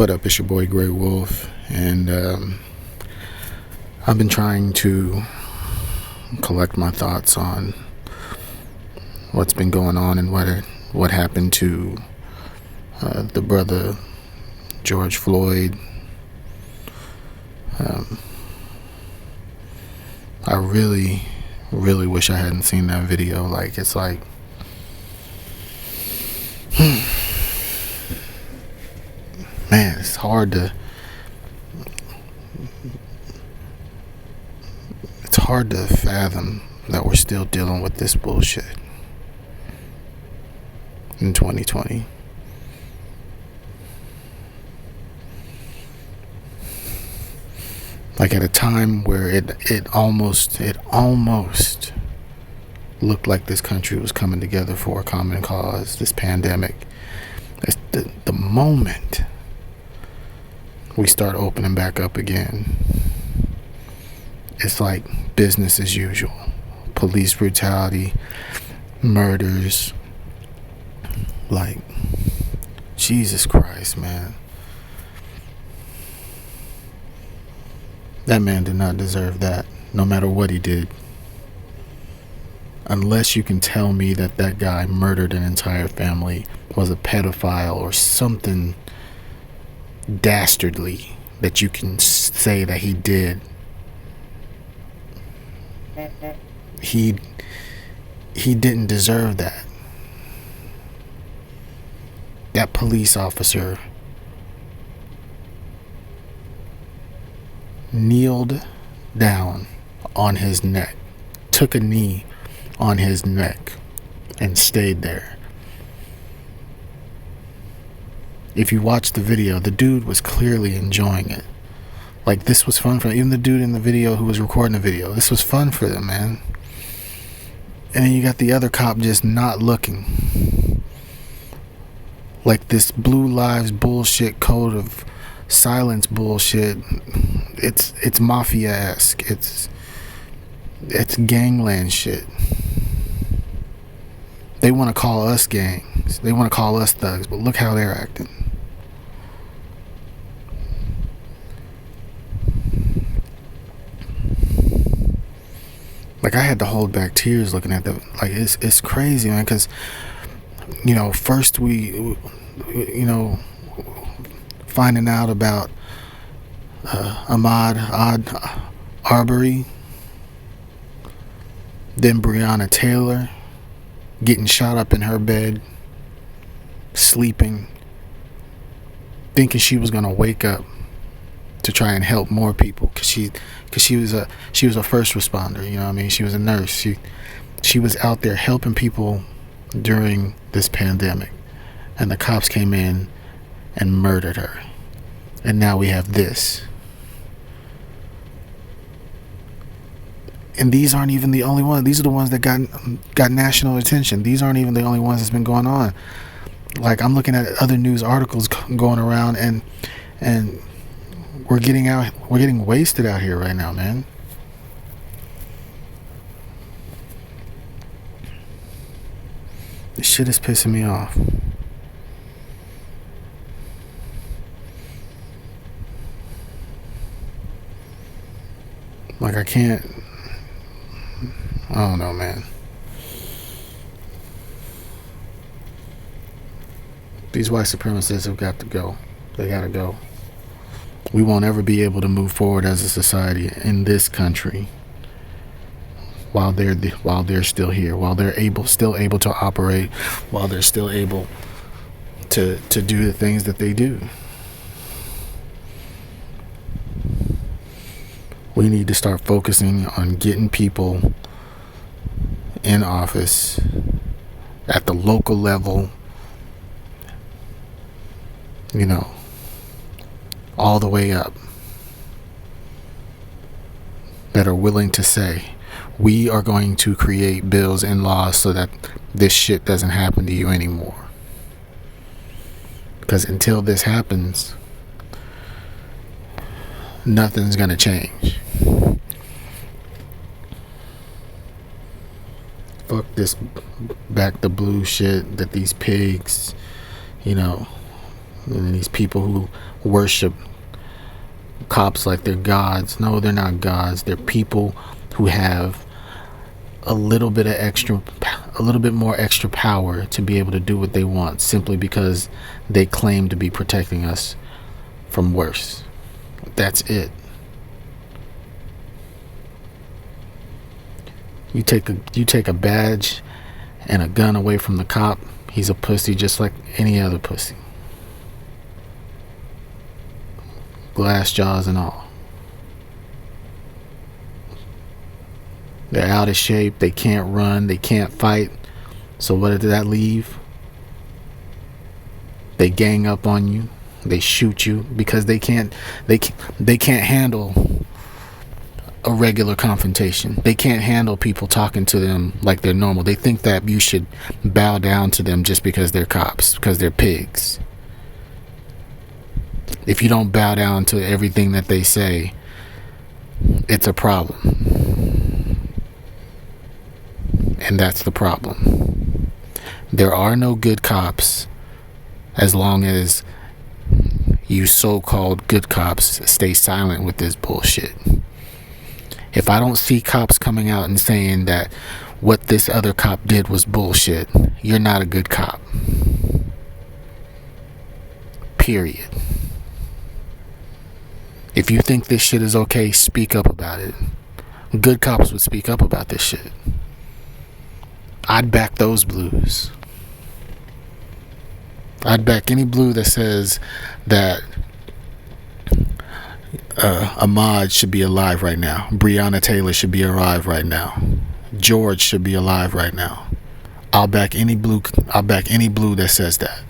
What up? It's your boy Grey Wolf, and I've been trying to collect my thoughts on what's been going on and what happened to the brother George Floyd. I really wish I hadn't seen that video. It's like man, it's hard to fathom that we're still dealing with this bullshit in 2020. Like at a time where it almost looked like this country was coming together for a common cause, this pandemic. It's the moment we start opening back up again, it's like business as usual. Police brutality, murders. Like, Jesus Christ, man. That man did not deserve that, no matter what he did. Unless you can tell me that guy murdered an entire family, was a pedophile, or something dastardly that you can say that he did. He didn't deserve that. That police officer kneeled down on his neck, took a knee on his neck, and stayed there. If you watch the video, the dude was clearly enjoying it. Like, this was fun for him. Even the dude in the video who was recording the video, this was fun for them, man. And then you got the other cop just not looking. Like this Blue Lives bullshit, code of silence bullshit. It's mafia-esque. It's gangland shit. They want to call us gangs. They want to call us thugs, but look how they're acting. Like, I had to hold back tears looking at them. Like, it's crazy, man, because, first we finding out about Ahmaud Arbery, then Breonna Taylor getting shot up in her bed, sleeping, thinking she was gonna wake up to try and help more people, because she was a first responder. You know what I mean? She was a nurse. She was out there helping people during this pandemic, and the cops came in and murdered her. And now we have this. And these aren't even the only ones. These are the ones that got national attention. These aren't even the only ones that's been going on. Like, I'm looking at other news articles going around, and we're getting wasted out here right now, man. This shit is pissing me off. Like, I don't know, man. These white supremacists have got to go. They gotta go. We won't ever be able to move forward as a society in this country while they're still here, while they're still able to operate, while they're still able to do the things that they do. We need to start focusing on getting people in office at the local level, all the way up, that are willing to say, we are going to create bills and laws so that this shit doesn't happen to you anymore. Because until this happens, nothing's gonna change. Fuck this back the blue shit that these pigs, And these people who worship cops like they're gods. No, they're not gods. They're people who have a little bit more extra power to be able to do what they want, simply because they claim to be protecting us from worse. That's it. You take a badge and a gun away from the cop, he's a pussy just like any other pussy. Glass jaws and all. They're out of shape, they can't run, they can't fight. So what did that leave? They gang up on you, they shoot you because they can't handle a regular confrontation. They can't handle people talking to them like they're normal. They think that you should bow down to them just because they're cops, because they're pigs. If you don't bow down to everything that they say, it's a problem. And that's the problem. There are no good cops as long as you so-called good cops stay silent with this bullshit. If I don't see cops coming out and saying that what this other cop did was bullshit, you're not a good cop. Period. If you think this shit is okay, speak up about it. Good cops would speak up about this shit. I'd back those blues. I'd back any blue that says that Ahmad should be alive right now. Breonna Taylor should be alive right now. George should be alive right now. I'll back any blue that says that.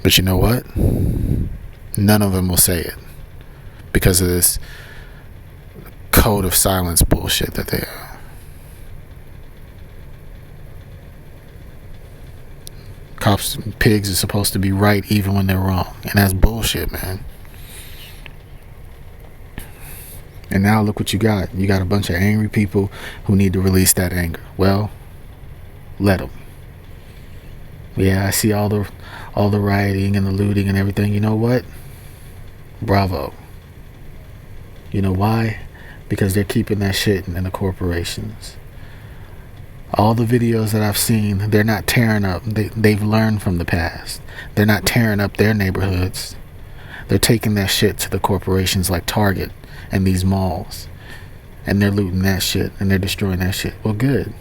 But you know what? None of them will say it because of this code of silence bullshit that they are. Cops and pigs are supposed to be right even when they're wrong. And that's bullshit, man. And now look what you got. You got a bunch of angry people who need to release that anger. Well, let them. Yeah, I see all the rioting and the looting and everything. You know what? Bravo. You know why? Because they're keeping that shit in the corporations. All the videos that I've seen, they're not tearing up. They've learned from the past. They're not tearing up their neighborhoods. They're taking that shit to the corporations like Target and these malls. And they're looting that shit and they're destroying that shit. Well, good.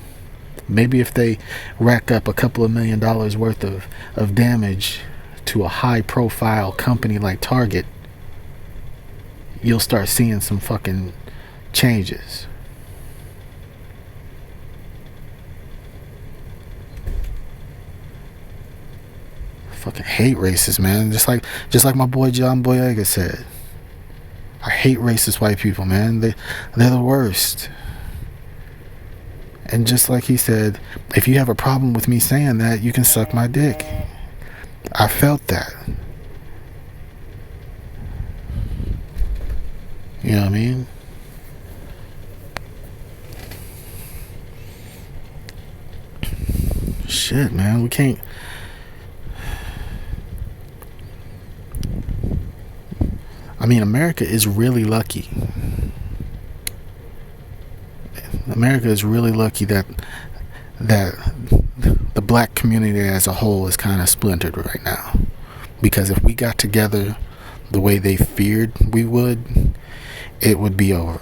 Maybe if they rack up a couple of $1 million worth of damage to a high profile company like Target, you'll start seeing some fucking changes. Fucking hate racists, man. Just like my boy John Boyega said. I hate racist white people, man. They're the worst. And just like he said, if you have a problem with me saying that, you can suck my dick. I felt that. You know what I mean? Shit, man. We can't. I mean, America is really lucky. America is really lucky that the black community as a whole is kind of splintered right now. Because if we got together the way they feared we would, it would be over.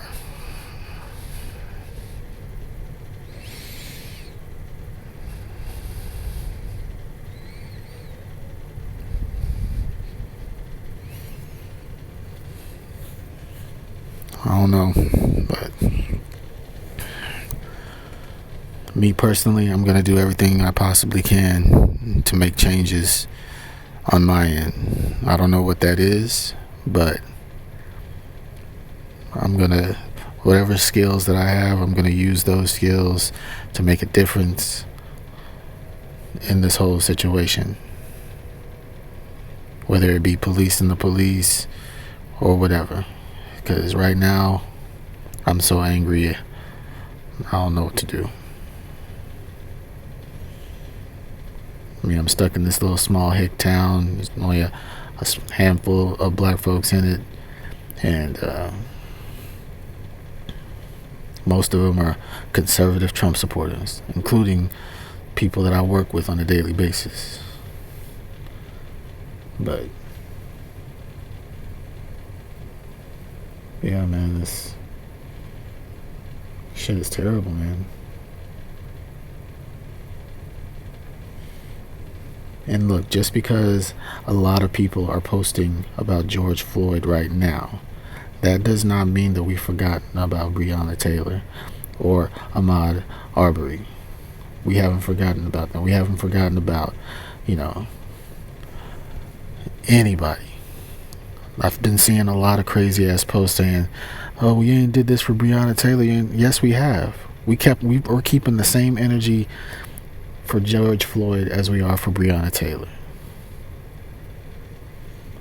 I don't know, but me personally, I'm gonna do everything I possibly can to make changes on my end. I don't know what that is, but whatever skills that I have, I'm gonna use those skills to make a difference in this whole situation. Whether it be policing the police or whatever. Because right now, I'm so angry, I don't know what to do. mean, I'm stuck in this little small hick town. There's only a handful of black folks in it, and most of them are conservative Trump supporters, including people that I work with on a daily basis. But yeah, man, this shit is terrible, man. And look, just because a lot of people are posting about George Floyd right now, that does not mean that we've forgotten about Breonna Taylor or Ahmaud Arbery. We haven't forgotten about them. We haven't forgotten about, anybody. I've been seeing a lot of crazy ass posts saying, "Oh, we ain't did this for Breonna Taylor." Yes, we have. We're keeping the same energy for George Floyd as we are for Breonna Taylor.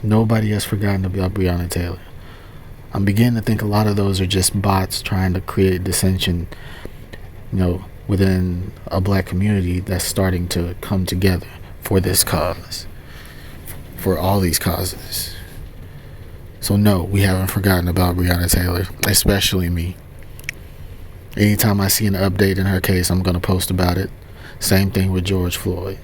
Nobody has forgotten about Breonna Taylor. I'm beginning to think a lot of those are just bots trying to create dissension, within a black community that's starting to come together for this cause, for all these causes. So no, we haven't forgotten about Breonna Taylor, especially me. Anytime I see an update in her case, I'm going to post about it. Same thing with George Floyd.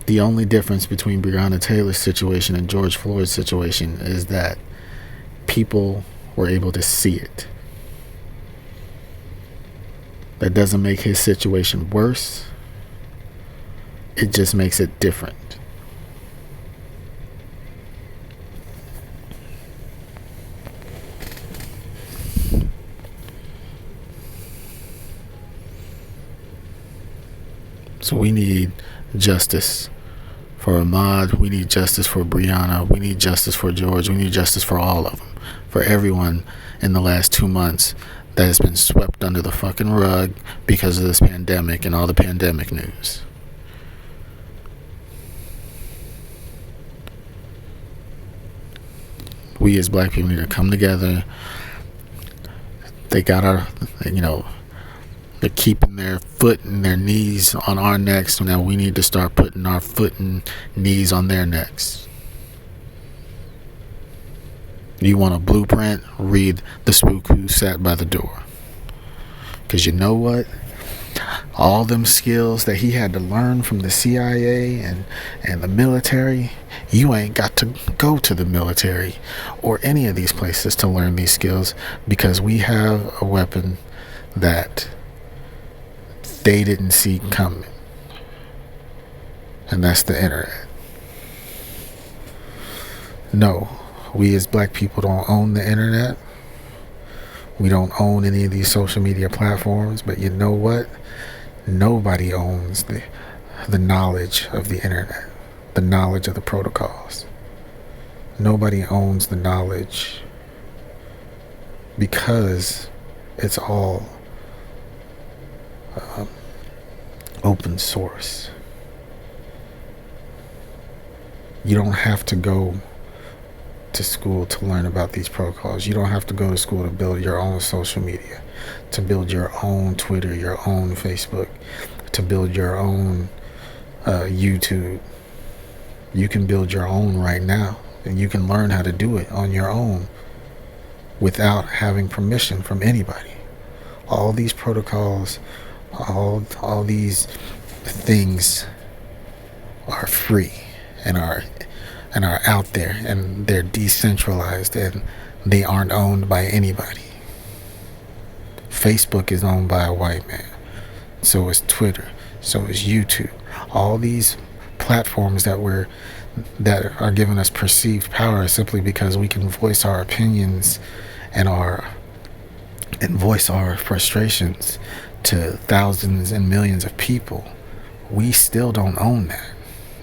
The only difference between Breonna Taylor's situation and George Floyd's situation is that people were able to see it. That doesn't make his situation worse. It just makes it different. So we need justice for Ahmaud. We need justice for Breonna. We need justice for George. We need justice for all of them. For everyone in the last 2 months that has been swept under the fucking rug because of this pandemic and all the pandemic news. We as black people need to come together. They got they're keeping their foot and their knees on our necks. So now we need to start putting our foot and knees on their necks. You want a blueprint? Read The Spook Who Sat by the Door. Because you know what? All them skills that he had to learn from the CIA and the military, you ain't got to go to the military or any of these places to learn these skills, because we have a weapon that they didn't see coming. And that's the internet. No, we as black people don't own the internet. We don't own any of these social media platforms. But you know what? Nobody owns the knowledge of the internet, the knowledge of the protocols. Nobody owns the knowledge, because it's all open source. You don't have to go to school to learn about these protocols. You don't have to go to school to build your own social media, to build your own Twitter, your own Facebook, to build your own YouTube. You can build your own right now, and you can learn how to do it on your own without having permission from anybody. All these protocols, all these things are free and are out there, and they're decentralized, and they aren't owned by anybody. Facebook is owned by a white man. So is Twitter. So is YouTube. All these platforms that are giving us perceived power simply because we can voice our opinions and voice our frustrations to thousands and millions of people. We still don't own that.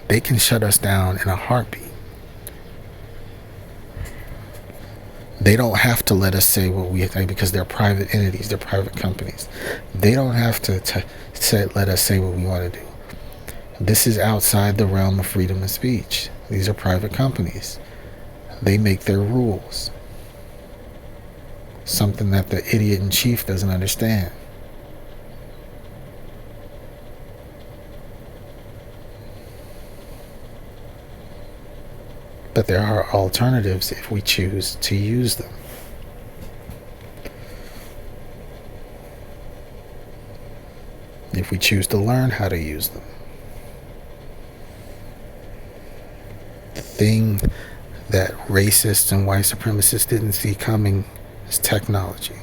They can shut us down in a heartbeat. They don't have to let us say what we think, because they're private entities, they're private companies. They don't have to let us say what we want to do. This is outside the realm of freedom of speech. These are private companies. They make their rules. Something that the idiot in chief doesn't understand. But there are alternatives if we choose to use them. If we choose to learn how to use them. The thing that racists and white supremacists didn't see coming is technology.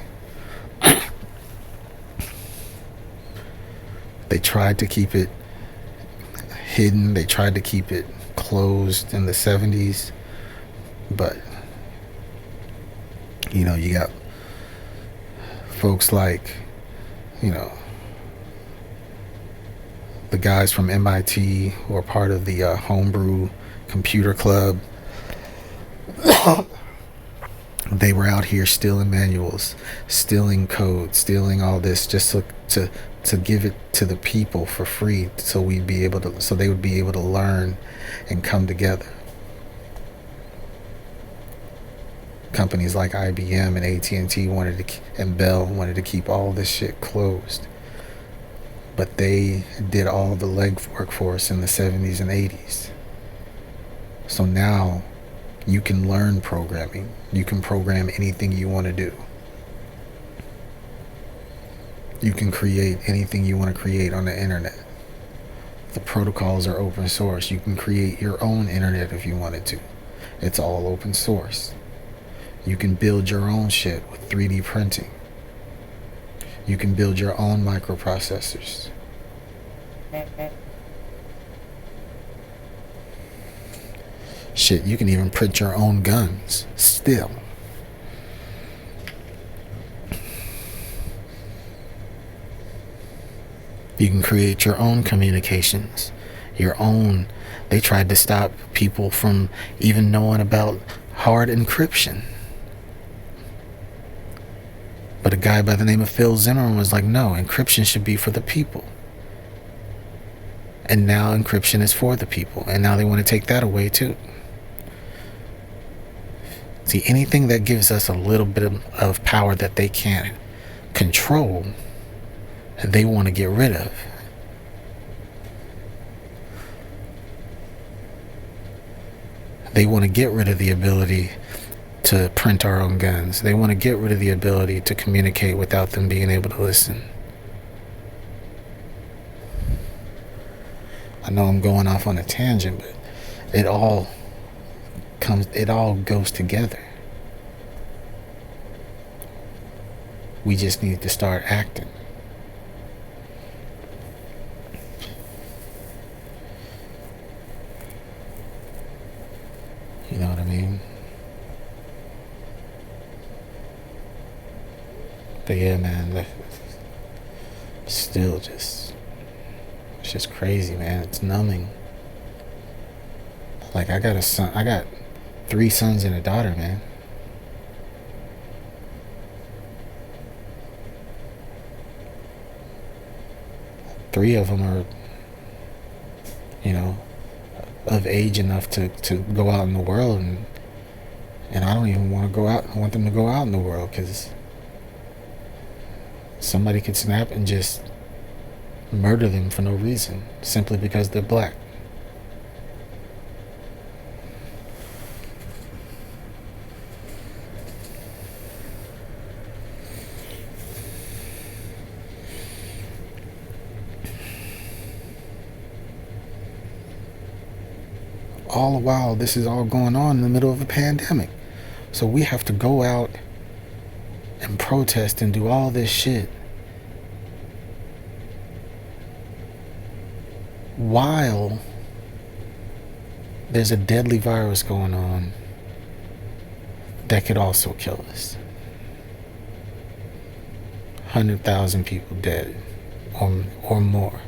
They tried to keep it hidden. They tried to keep it closed in the 70s. But, you know, you got folks like, you know, the guys from MIT who are part of the homebrew computer club. They were out here stealing manuals, stealing code, stealing all this just to give it to the people for free, so they would be able to learn and come together. Companies like IBM and AT&T and Bell wanted to keep all this shit closed, but they did all the legwork for us in the 70s and 80s. So now you can learn programming. You can program anything you want to do. You can create anything you want to create on the internet. The protocols are open source. You can create your own internet if you wanted to. It's all open source. You can build your own shit with 3D printing. You can build your own microprocessors. Shit, you can even print your own guns still. You can create your own communications, your own. They tried to stop people from even knowing about hard encryption. But a guy by the name of Phil Zimmerman was like, no, encryption should be for the people. And now encryption is for the people. And now they want to take that away too. See, anything that gives us a little bit of power that they can't control, they want to get rid of. They want to get rid of the ability to print our own guns. They want to get rid of the ability to communicate without them being able to listen. I know I'm going off on a tangent, but it all goes together. We just need to start acting. You know what I mean? But yeah, man, still it's just crazy, man. It's numbing. Like, I got 3 sons and a daughter, man. Three of them are, you know, of age enough to go out in the world, and I don't even want to go out. I want them to go out in the world, because somebody could snap and just murder them for no reason, simply because they're black. All the while, this is all going on in the middle of a pandemic. So we have to go out and protest and do all this shit while there's a deadly virus going on that could also kill us. 100,000 people dead or more.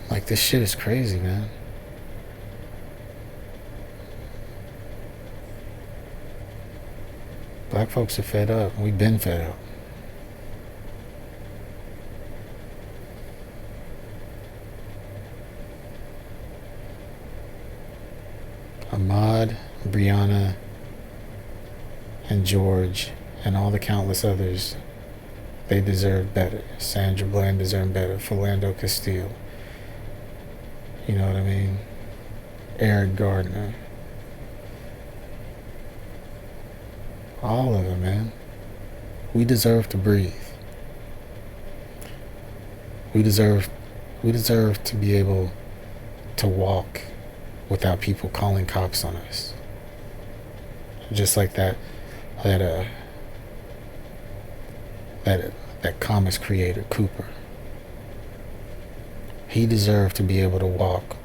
Like, this shit is crazy, man. Black folks are fed up. We've been fed up. Ahmad, Brianna, and George, and all the countless others They deserve better. Sandra Bland deserved better. Philando Castile. You know what I mean? Eric Gardner. All of them, man. We deserve to breathe. We deserve to be able to walk without people calling cops on us. Just like that comics creator, Cooper. He deserved to be able to walk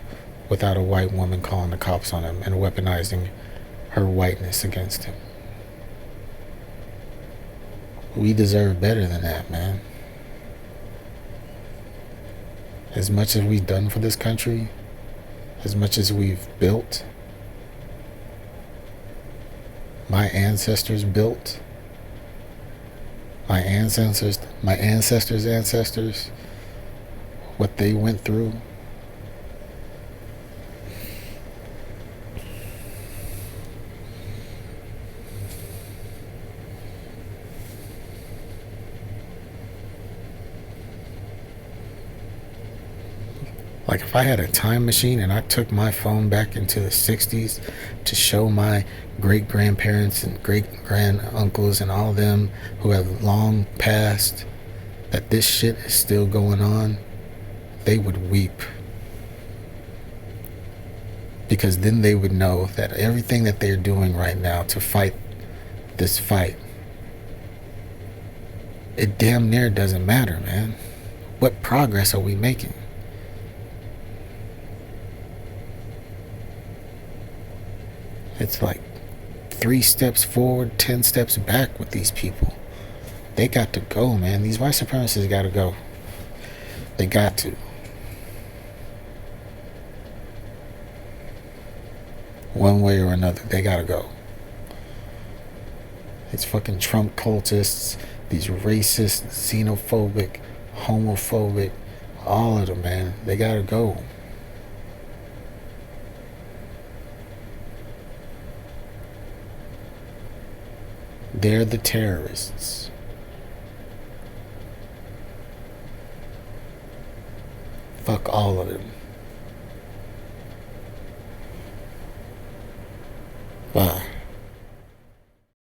without a white woman calling the cops on him and weaponizing her whiteness against him. We deserve better than that, man. As much as we've done for this country, as much as we've built, my ancestors built, my ancestors' ancestors, what they went through. Like if I had a time machine and I took my phone back into the 60s to show my great-grandparents and great-granduncles and all of them who have long passed that this shit is still going on, they would weep. Because then they would know that everything that they're doing right now to fight this fight, it damn near doesn't matter, man. What progress are we making? It's like 3 steps forward, 10 steps back with these people. They got to go, man. These white supremacists got to go. They got to. One way or another, they got to go. These fucking Trump cultists, these racist, xenophobic, homophobic, all of them, man. They got to go. They're the terrorists. Fuck all of them.